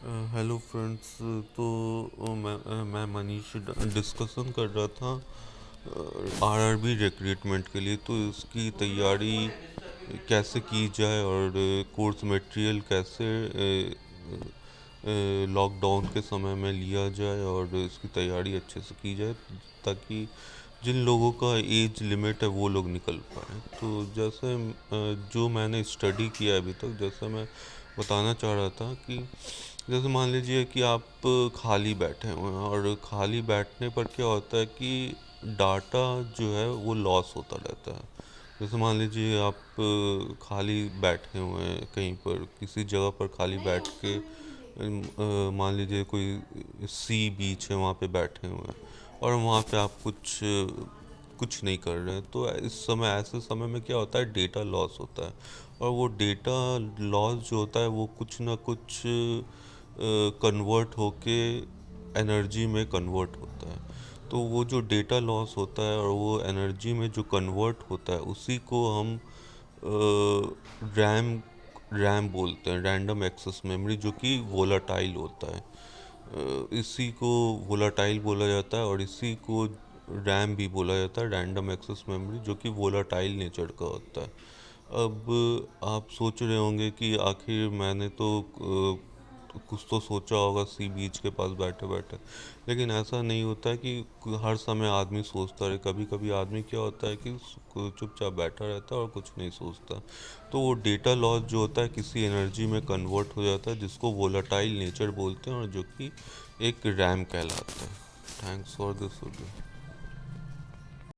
Hello friends. तो मैं Manish discussion कर रहा था आरआरबी रिक्रूटमेंट के लिए। तो इसकी तैयारी कैसे की जाए और कोर्स मटेरियल कैसे लॉकडाउन के समय में लिया जाए और इसकी तैयारी अच्छे से की जाए, ताकि जिन लोगों का एज लिमिट है वो लोग निकल पाए। तो जैसे जो मैंने स्टडी किया है अभी तक, जैसे मैं बताना चाह रहा था कि जैसे मान लीजिए कि आप खाली बैठे हुए हैं, और खाली बैठने पर क्या होता है कि डाटा जो है वो लॉस होता रहता है। जैसे मान लीजिए आप खाली बैठे हुए हैं कहीं पर, किसी जगह पर खाली बैठ के मान लीजिए कोई सी बीच है, वहाँ पे बैठे हुए हैं और वहाँ पे आप कुछ नहीं कर रहे हैं। तो इस समय, ऐसे समय में क्या होता है, डेटा लॉस होता है। और वो डेटा लॉस जो होता है वो कुछ ना कुछ कन्वर्ट होके एनर्जी में कन्वर्ट होता है। तो वो जो डेटा लॉस होता है और वो एनर्जी में जो कन्वर्ट होता है, उसी को हम रैम रैम बोलते हैं, रैंडम एक्सेस मेमोरी, जो कि वोलाटाइल होता है। इसी को वोलाटाइल बोला जाता है और इसी को रैम भी बोला जाता है, रैंडम एक्सेस मेमोरी, जो कि वोलाटाइल नेचर का होता है। अब आप सोच रहे होंगे कि आखिर मैंने तो कुछ तो सोचा होगा सी बीच के पास बैठे बैठे, लेकिन ऐसा नहीं होता है कि हर समय आदमी सोचता रहे। कभी कभी आदमी क्या होता है कि चुपचाप बैठा रहता है और कुछ नहीं सोचता। तो वो डेटा लॉस जो होता है किसी एनर्जी में कन्वर्ट हो जाता है, जिसको वोलाटाइल नेचर बोलते हैं और जो कि एक रैम कहलाता है। Thanks for this video.